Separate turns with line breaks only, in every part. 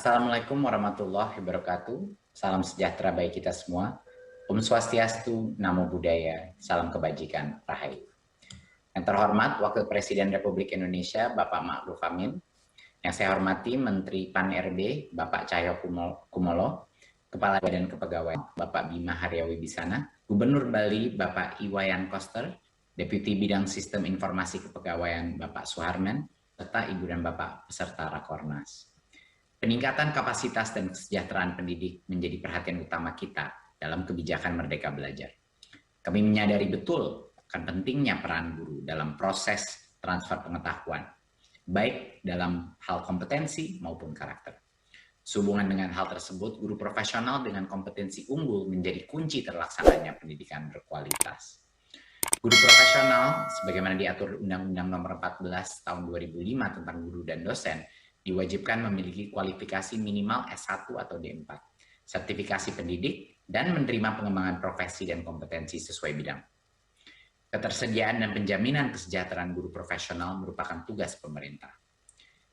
Assalamualaikum warahmatullahi wabarakatuh. Salam sejahtera bagi kita semua. Om Swastiastu, Namo Buddhaya, salam kebajikan, Rahayu. Yang terhormat Wakil Presiden Republik Indonesia, Bapak Ma'ruf Amin. Yang saya hormati Menteri Pan-RB, Bapak Cahyo Kumolo, Kepala Badan Kepegawaian, Bapak Bima Haryawibisana, Gubernur Bali, Bapak Iwayan Koster, Deputi Bidang Sistem Informasi Kepegawaian, Bapak Suharman, serta Ibu dan Bapak peserta Rakornas. Peningkatan kapasitas dan kesejahteraan pendidik menjadi perhatian utama kita dalam kebijakan Merdeka Belajar. Kami menyadari betul akan pentingnya peran guru dalam proses transfer pengetahuan, baik dalam hal kompetensi maupun karakter. Sehubungan dengan hal tersebut, guru profesional dengan kompetensi unggul menjadi kunci terlaksananya pendidikan berkualitas. Guru profesional, sebagaimana diatur Undang-Undang Nomor 14 Tahun 2005 tentang guru dan dosen, diwajibkan memiliki kualifikasi minimal S1 atau D4, sertifikasi pendidik, dan menerima pengembangan profesi dan kompetensi sesuai bidang. Ketersediaan dan penjaminan kesejahteraan guru profesional merupakan tugas pemerintah.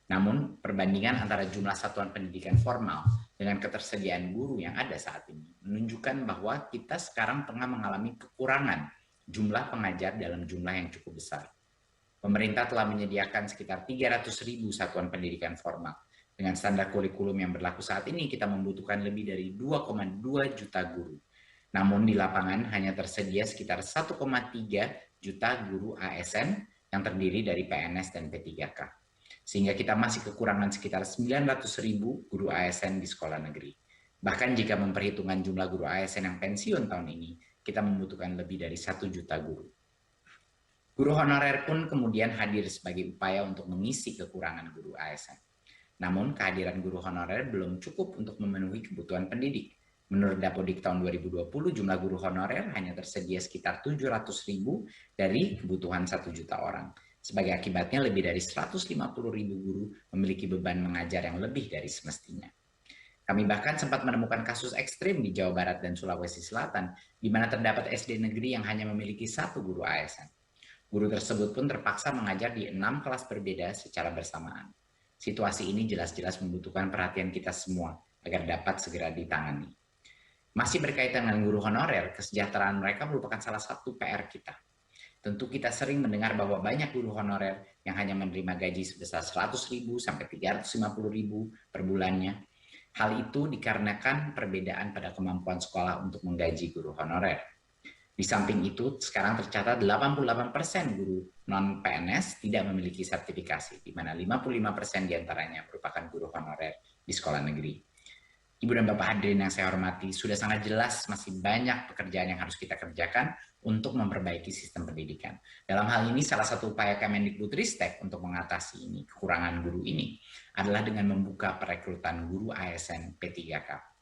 Namun, perbandingan antara jumlah satuan pendidikan formal dengan ketersediaan guru yang ada saat ini menunjukkan bahwa kita sekarang tengah mengalami kekurangan jumlah pengajar dalam jumlah yang cukup besar. Pemerintah telah menyediakan sekitar 300.000 satuan pendidikan formal. Dengan standar kurikulum yang berlaku saat ini, kita membutuhkan lebih dari 2,2 juta guru. Namun di lapangan hanya tersedia sekitar 1,3 juta guru ASN yang terdiri dari PNS dan P3K. Sehingga kita masih kekurangan sekitar 900.000 guru ASN di sekolah negeri. Bahkan jika memperhitungkan jumlah guru ASN yang pensiun tahun ini, kita membutuhkan lebih dari 1 juta guru. Guru honorer pun kemudian hadir sebagai upaya untuk mengisi kekurangan guru ASN. Namun, kehadiran guru honorer belum cukup untuk memenuhi kebutuhan pendidik. Menurut Dapodik tahun 2020, jumlah guru honorer hanya tersedia sekitar 700.000 dari kebutuhan 1 juta orang. Sebagai akibatnya, lebih dari 150.000 guru memiliki beban mengajar yang lebih dari semestinya. Kami bahkan sempat menemukan kasus ekstrim di Jawa Barat dan Sulawesi Selatan, di mana terdapat SD negeri yang hanya memiliki 1 guru ASN. Guru tersebut pun terpaksa mengajar di 6 kelas berbeda secara bersamaan. Situasi ini jelas-jelas membutuhkan perhatian kita semua agar dapat segera ditangani. Masih berkaitan dengan guru honorer, kesejahteraan mereka merupakan salah satu PR kita. Tentu kita sering mendengar bahwa banyak guru honorer yang hanya menerima gaji sebesar 100.000 sampai 350.000 per bulannya. Hal itu dikarenakan perbedaan pada kemampuan sekolah untuk menggaji guru honorer. Di samping itu, sekarang tercatat 88% guru non-PNS tidak memiliki sertifikasi, di mana 55% diantaranya merupakan guru honorer di sekolah negeri. Ibu dan Bapak hadirin yang saya hormati, sudah sangat jelas masih banyak pekerjaan yang harus kita kerjakan untuk memperbaiki sistem pendidikan. Dalam hal ini, salah satu upaya Kemendikbudristek untuk mengatasi ini, kekurangan guru ini, adalah dengan membuka perekrutan guru ASN P3K.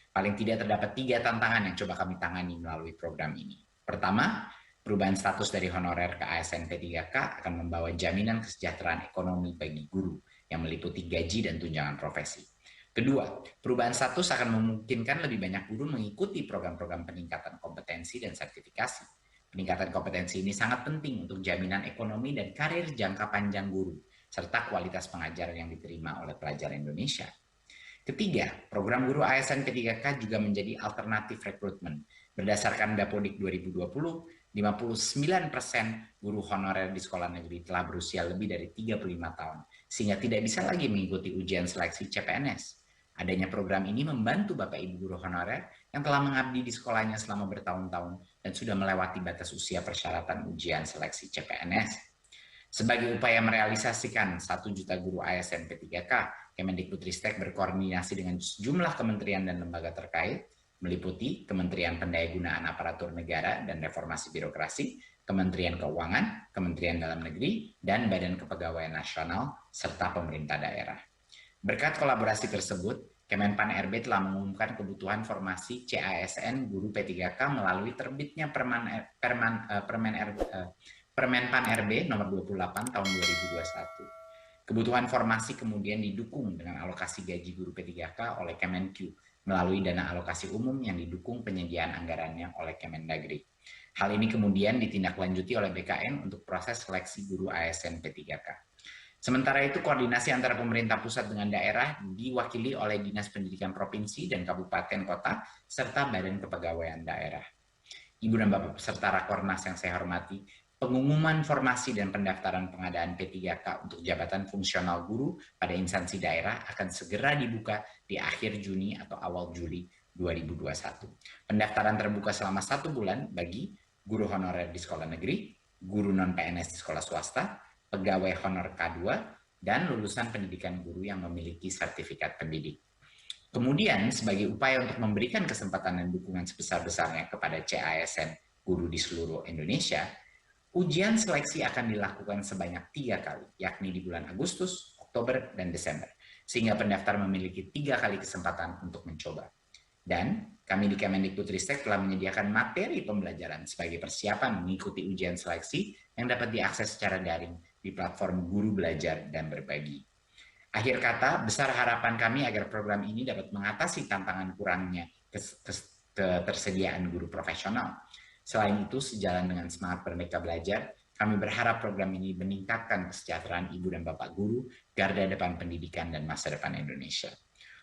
Paling tidak terdapat 3 tantangan yang coba kami tangani melalui program ini. Pertama, perubahan status dari honorer ke ASN P3K akan membawa jaminan kesejahteraan ekonomi bagi guru yang meliputi gaji dan tunjangan profesi. Kedua, perubahan status akan memungkinkan lebih banyak guru mengikuti program-program peningkatan kompetensi dan sertifikasi. Peningkatan kompetensi ini sangat penting untuk jaminan ekonomi dan karir jangka panjang guru, serta kualitas pengajaran yang diterima oleh pelajar Indonesia. Ketiga, program guru ASN P3K juga menjadi alternatif rekrutmen. Berdasarkan Dapodik 2020, 59% guru honorer di sekolah negeri telah berusia lebih dari 35 tahun, sehingga tidak bisa lagi mengikuti ujian seleksi CPNS. Adanya program ini membantu Bapak Ibu guru honorer yang telah mengabdi di sekolahnya selama bertahun-tahun dan sudah melewati batas usia persyaratan ujian seleksi CPNS. Sebagai upaya merealisasikan 1 juta guru ASN P3K, Kemendikbudristek berkoordinasi dengan sejumlah kementerian dan lembaga terkait, meliputi Kementerian Pendayagunaan Aparatur Negara dan Reformasi Birokrasi, Kementerian Keuangan, Kementerian Dalam Negeri, dan Badan Kepegawaian Nasional, serta pemerintah daerah. Berkat kolaborasi tersebut, Kemenpan RB telah mengumumkan kebutuhan formasi CASN guru P3K melalui terbitnya Permenpan RB nomor 28 tahun 2021. Kebutuhan formasi kemudian didukung dengan alokasi gaji guru P3K oleh Kemenq melalui dana alokasi umum yang didukung penyediaan anggarannya oleh Kemendagri. Hal ini kemudian ditindaklanjuti oleh BKN untuk proses seleksi guru ASN P3K. Sementara itu, koordinasi antara pemerintah pusat dengan daerah diwakili oleh Dinas Pendidikan Provinsi dan Kabupaten Kota, serta Badan Kepegawaian Daerah. Ibu dan Bapak peserta Rakornas yang saya hormati, pengumuman formasi dan pendaftaran pengadaan P3K untuk jabatan fungsional guru pada instansi daerah akan segera dibuka di akhir Juni atau awal Juli 2021. Pendaftaran terbuka selama 1 bulan bagi guru honorer di sekolah negeri, guru non-PNS di sekolah swasta, pegawai honor K2, dan lulusan pendidikan guru yang memiliki sertifikat pendidik. Kemudian, sebagai upaya untuk memberikan kesempatan dan dukungan sebesar-besarnya kepada CASN guru di seluruh Indonesia, ujian seleksi akan dilakukan sebanyak 3 kali, yakni di bulan Agustus, Oktober, dan Desember, sehingga pendaftar memiliki 3 kali kesempatan untuk mencoba. Dan kami di Kemendikbudristek telah menyediakan materi pembelajaran sebagai persiapan mengikuti ujian seleksi yang dapat diakses secara daring di platform Guru Belajar dan Berbagi. Akhir kata, besar harapan kami agar program ini dapat mengatasi tantangan kurangnya ketersediaan guru profesional. Selain itu, sejalan dengan semangat Merdeka Belajar, kami berharap program ini meningkatkan kesejahteraan ibu dan bapak guru, garda depan pendidikan dan masa depan Indonesia.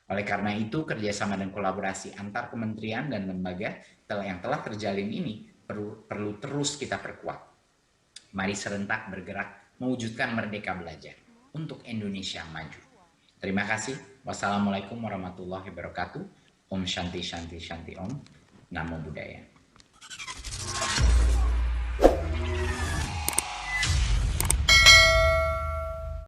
Oleh karena itu, kerjasama dan kolaborasi antar kementerian dan lembaga yang telah terjalin ini perlu terus kita perkuat. Mari serentak bergerak mewujudkan Merdeka Belajar untuk Indonesia maju. Terima kasih. Wassalamualaikum warahmatullahi wabarakatuh. Om Shanti Shanti Shanti Om. Namo Buddhaya.